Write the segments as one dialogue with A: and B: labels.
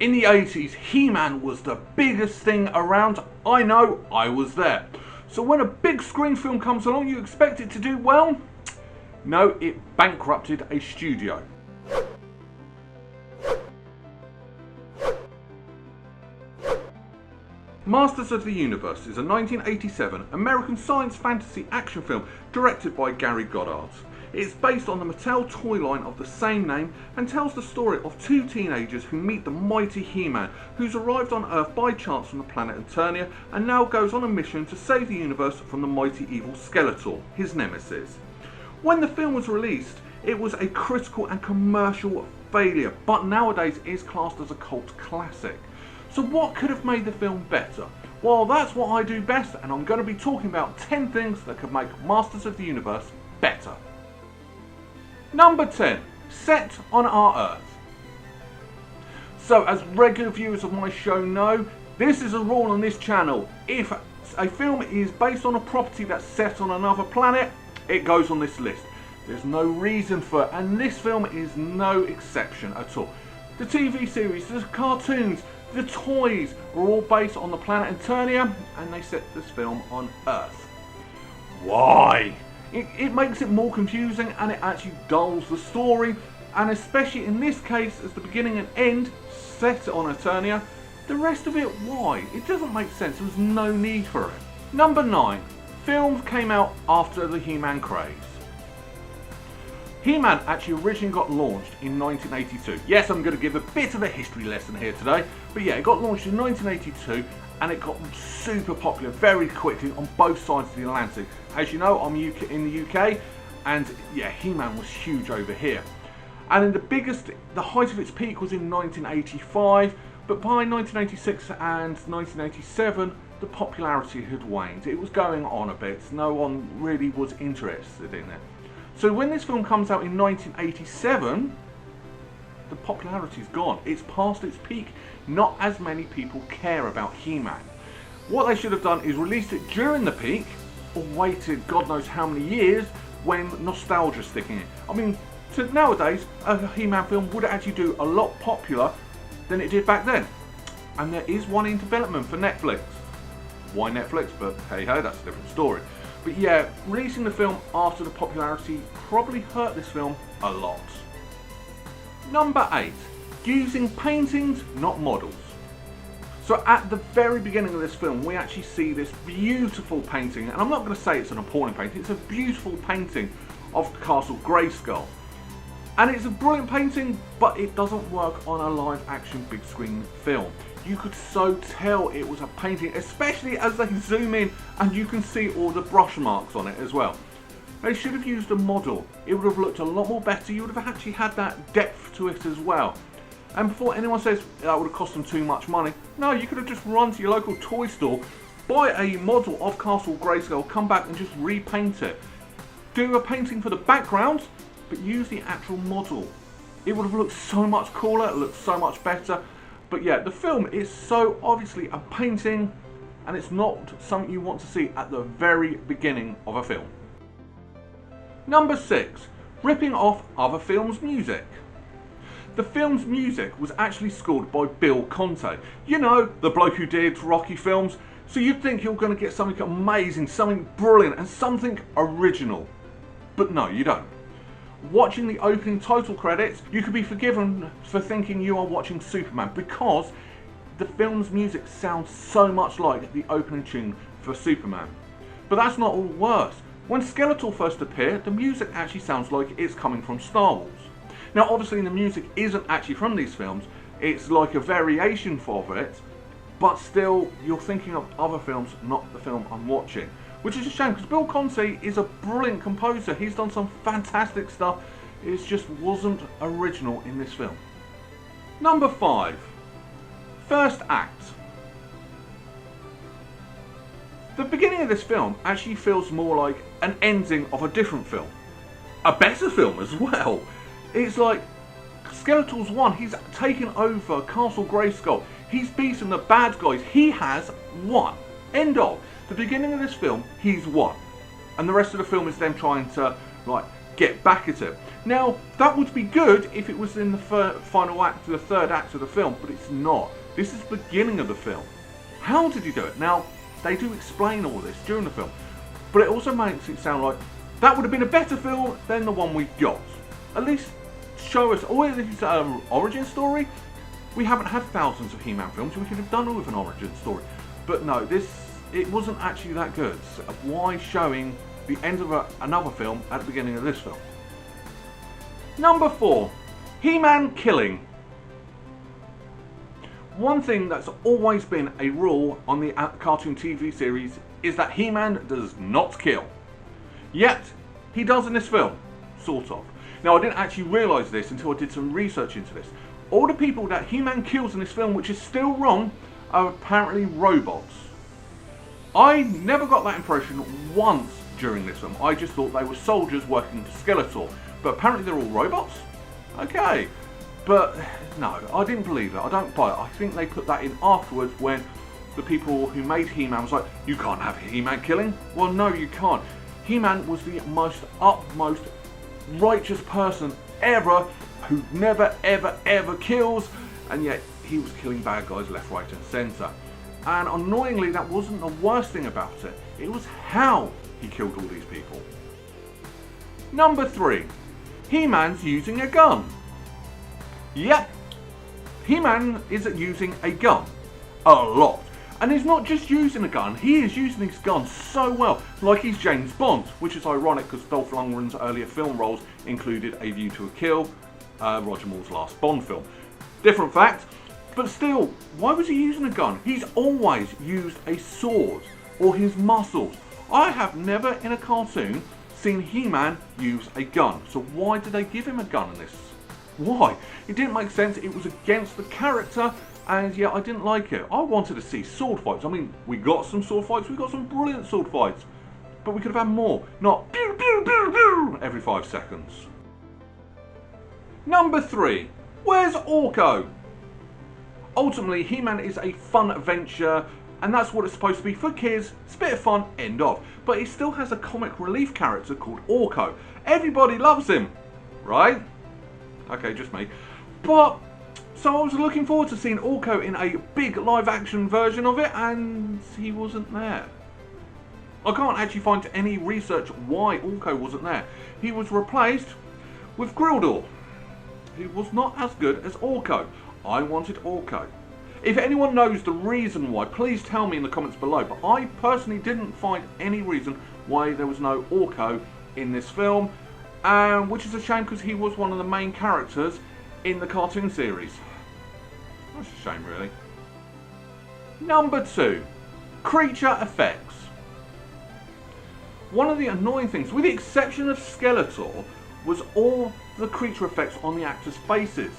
A: In the 80s, He-Man was the biggest thing around. I know, I was there. So when a big screen film comes along, you expect it to do well? No, it bankrupted a studio. Masters of the Universe is a 1987 American science fantasy action film directed by Gary Goddard. It's based on the Mattel toy line of the same name and tells the story of two teenagers who meet the mighty He-Man, who's arrived on Earth by chance from the planet Eternia and now goes on a mission to save the universe from the mighty evil Skeletor, his nemesis. When the film was released, it was a critical and commercial failure, but nowadays is classed as a cult classic. So what could have made the film better? Well, that's what I do best, and I'm going to be talking about 10 things that could make Masters of the Universe better. Number 10. Set on our Earth. So, as regular viewers of my show know, this is a rule on this channel. If a film is based on a property that's set on another planet, it goes on this list. There's no reason for it, and this film is no exception at all. The TV series, the cartoons, the toys are all based on the planet Eternia, and they set this film on Earth. Why? It makes it more confusing, and it actually dulls the story, and especially in this case as the beginning and end set on Eternia. The rest of it, why? It doesn't make sense. There was no need for it. Number 9. Films came out after the He-Man craze. He-Man actually originally got launched in 1982. Yes, I'm going to give a bit of a history lesson here today, but yeah, it got launched in 1982 and it got super popular very quickly on both sides of the Atlantic. As you know, I'm in the UK, and yeah, He-Man was huge over here. And in the height of its peak was in 1985, but by 1986 and 1987, the popularity had waned. It was going on a bit. No one really was interested in it. So when this film comes out in 1987, the popularity's gone. It's past its peak. Not as many people care about He-Man. What they should have done is released it during the peak, or waited God knows how many years when nostalgia's sticking in. I mean, nowadays, a He-Man film would actually do a lot popular than it did back then. And there is one in development for Netflix. Why Netflix? But hey ho, that's a different story. But yeah, releasing the film after the popularity probably hurt this film a lot. Number 8. Using paintings, not models. So at the very beginning of this film, we actually see this beautiful painting, and I'm not going to say it's an appalling painting, it's a beautiful painting of Castle Grayskull. And it's a brilliant painting, but it doesn't work on a live action big screen film. You could so tell it was a painting, especially as they zoom in and you can see all the brush marks on it as well. They should have used a model. It would have looked a lot more better. You would have actually had that depth to it as well. And before anyone says that would have cost them too much money, no, you could have just run to your local toy store, buy a model of Castle Grayskull, come back and just repaint it. Do a painting for the background, but use the actual model. It would have looked so much cooler, it looked so much better. But yeah, the film is so obviously a painting, and it's not something you want to see at the very beginning of a film. Number 6. Ripping off other films' music. The film's music was actually scored by Bill Conti. You know, the bloke who did Rocky films. So you'd think you're going to get something amazing, something brilliant, and something original. But no, you don't. Watching the opening title credits, you could be forgiven for thinking you are watching Superman, because the film's music sounds so much like the opening tune for Superman. But that's not all worse. When Skeletor first appeared, the music actually sounds like it's coming from Star Wars. Now obviously the music isn't actually from these films, it's like a variation of it, but still you're thinking of other films, not the film I'm watching. Which is a shame, because Bill Conti is a brilliant composer. He's done some fantastic stuff. It just wasn't original in this film. Number 5. First act. The beginning of this film actually feels more like an ending of a different film. A better film as well. It's like Skeletor's won. He's taken over Castle Grayskull. He's beaten the bad guys. He has won. End of. The beginning of this film, he's won. And the rest of the film is them trying to get back at it. Now, that would be good if it was in the final act, the third act of the film, but it's not. This is the beginning of the film. How did he do it? Now, they do explain all this during the film, but it also makes it sound like that would have been a better film than the one we got. At least show us, or this is an origin story. We haven't had thousands of He-Man films, we could have done it with an origin story. But no, it wasn't actually that good. So why showing the end of another film at the beginning of this film? Number 4, He-Man killing. One thing that's always been a rule on the cartoon TV series is that He-Man does not kill. Yet, he does in this film, sort of. Now, I didn't actually realise this until I did some research into this. All the people that He-Man kills in this film, which is still wrong, are apparently robots. I never got that impression once during this film. I just thought they were soldiers working for Skeletor. But apparently they're all robots? Okay. But no, I didn't believe it. I don't buy it. I think they put that in afterwards when the people who made He-Man was like, you can't have He-Man killing. Well, no, you can't. He-Man was the utmost righteous person ever who never, ever, ever kills. And yet he was killing bad guys left, right and centre. And annoyingly, that wasn't the worst thing about it. It was how he killed all these people. Number 3. He-Man's using a gun. Yep, He-Man is using a gun. A lot. And he's not just using a gun, he is using his gun so well, like he's James Bond, which is ironic because Dolph Lundgren's earlier film roles included A View to a Kill, Roger Moore's last Bond film. Different fact, but still, why was he using a gun? He's always used a sword, or his muscles. I have never in a cartoon seen He-Man use a gun, so why did they give him a gun in this? Why? It didn't make sense, it was against the character, and yeah, I didn't like it. I wanted to see sword fights. I mean, we got some sword fights, we got some brilliant sword fights, but we could have had more, not pew pew pew pew every 5 seconds. Number 3, where's Orko? Ultimately, He-Man is a fun adventure, and that's what it's supposed to be for kids. It's a bit of fun, end of. But he still has a comic relief character called Orko. Everybody loves him, right? Okay, just me. But, so I was looking forward to seeing Orko in a big live action version of it, and he wasn't there. I can't actually find any research why Orko wasn't there. He was replaced with Grildor. He was not as good as Orko. I wanted Orko. If anyone knows the reason why, please tell me in the comments below, but I personally didn't find any reason why there was no Orko in this film, which is a shame because he was one of the main characters in the cartoon series. That's a shame, really. Number 2, creature effects. One of the annoying things, with the exception of Skeletor, was all the creature effects on the actors' faces.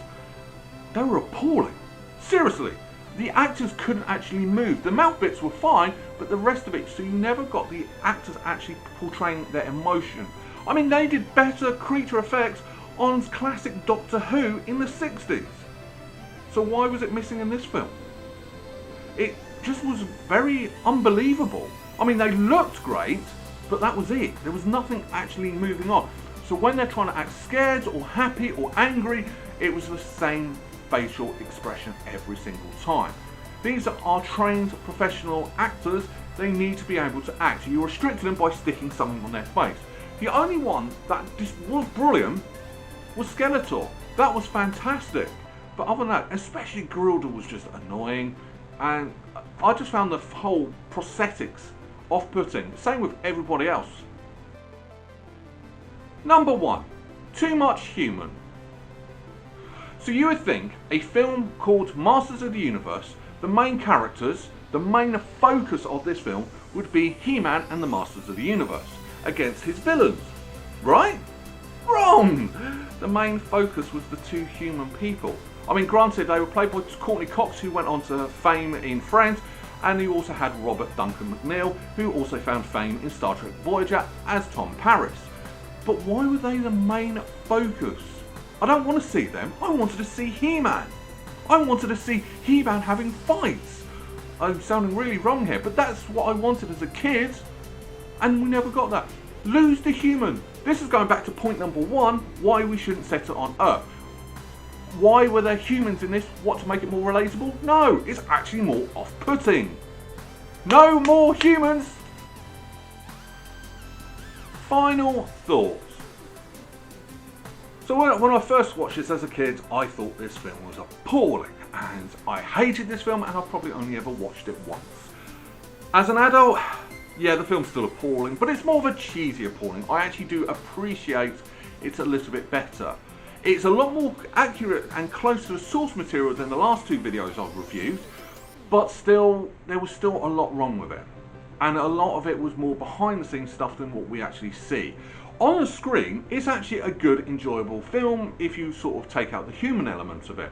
A: They were appalling. Seriously, the actors couldn't actually move. The mouth bits were fine, but the rest of it, so you never got the actors actually portraying their emotion. I mean, they did better creature effects on classic Doctor Who in the 60s. So why was it missing in this film? It just was very unbelievable. I mean, they looked great, but that was it. There was nothing actually moving on. So when they're trying to act scared or happy or angry, it was the same facial expression every single time. These are trained professional actors. They need to be able to act. You restrict them by sticking something on their face. The only one that just was brilliant was Skeletor. That was fantastic. But other than that, especially Grildor was just annoying. And I just found the whole prosthetics off-putting. Same with everybody else. Number 1, too much human. So you would think a film called Masters of the Universe, the main characters, the main focus of this film would be He-Man and the Masters of the Universe against his villains, right? Wrong! The main focus was the 2 human people. I mean, granted, they were played by Courteney Cox, who went on to fame in Friends, and you also had Duncan McNeill, who also found fame in Star Trek Voyager as Tom Paris. But why were they the main focus? I don't want to see them. I wanted to see He-Man. I wanted to see He-Man having fights. I'm sounding really wrong here, but that's what I wanted as a kid, and we never got that. Lose the human. This is going back to point number 1, why we shouldn't set it on Earth. Why were there humans in this? What, to make it more relatable? No, it's actually more off-putting. No more humans! Final thoughts. So when I first watched this as a kid, I thought this film was appalling, and I hated this film, and I've probably only ever watched it once. As an adult, yeah, the film's still appalling, but it's more of a cheesy appalling. I actually do appreciate it's a little bit better. It's a lot more accurate and close to the source material than the last 2 videos I've reviewed, but still, there was still a lot wrong with it. And a lot of it was more behind the scenes stuff than what we actually see. On the screen, it's actually a good, enjoyable film if you sort of take out the human elements of it.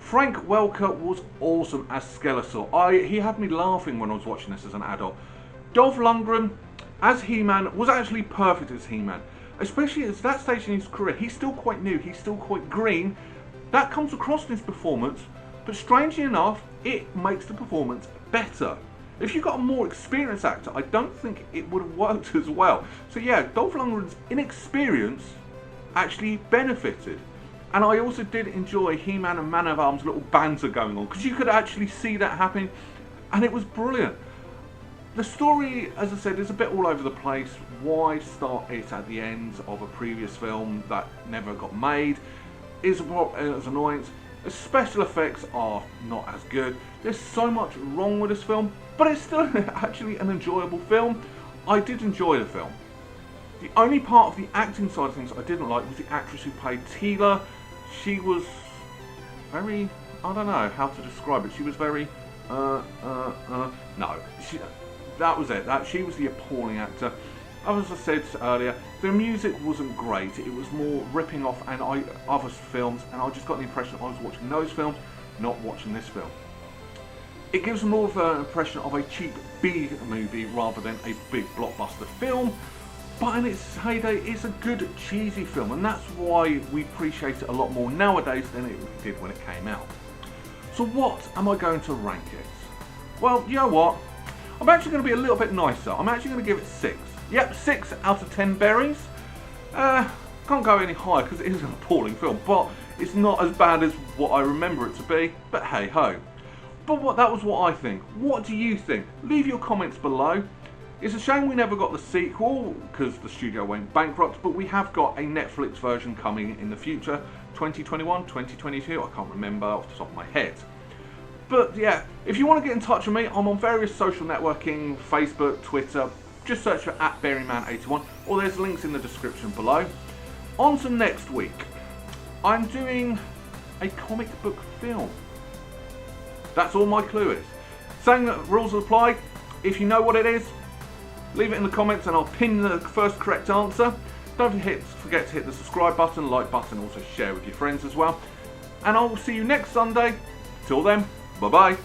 A: Frank Welker was awesome as Skeletor. He had me laughing when I was watching this as an adult. Dolph Lundgren as He-Man was actually perfect as He-Man. Especially at that stage in his career, he's still quite new, he's still quite green. That comes across in his performance, but strangely enough, it makes the performance better. If you got a more experienced actor, I don't think it would have worked as well. So yeah, Dolph Lundgren's inexperience actually benefited. And I also did enjoy He-Man and Man of Arms' little banter going on, because you could actually see that happening, and it was brilliant. The story, as I said, is a bit all over the place. Why start it at the end of a previous film that never got made is an annoyance. The special effects are not as good. There's so much wrong with this film, but it's still actually an enjoyable film. I did enjoy the film. The only part of the acting side of things I didn't like was the actress who played Teela. She was very, I don't know how to describe it. She was very, no. That was it. She was the appalling actor. As I said earlier, the music wasn't great. It was more ripping off other films, and I just got the impression I was watching those films, not watching this film. It gives more of an impression of a cheap B movie rather than a big blockbuster film, but in its heyday, it's a good cheesy film, and that's why we appreciate it a lot more nowadays than it did when it came out. So what am I going to rank it? Well, you know what? I'm actually going to be a little bit nicer. I'm actually going to give it 6. Yep, 6 out of 10 berries. Can't go any higher because it is an appalling film, but it's not as bad as what I remember it to be. But hey ho. But that was what I think. What do you think? Leave your comments below. It's a shame we never got the sequel because the studio went bankrupt, but we have got a Netflix version coming in the future, 2021, 2022, I can't remember off the top of my head. But yeah, if you want to get in touch with me, I'm on various social networking, Facebook, Twitter. Just search for @BerryMan81, or there's links in the description below. On to next week. I'm doing a comic book film. That's all my clue is. Same rules apply. If you know what it is, leave it in the comments and I'll pin the first correct answer. Don't forget to hit the subscribe button, like button, also share with your friends as well. And I will see you next Sunday. Till then, bye bye.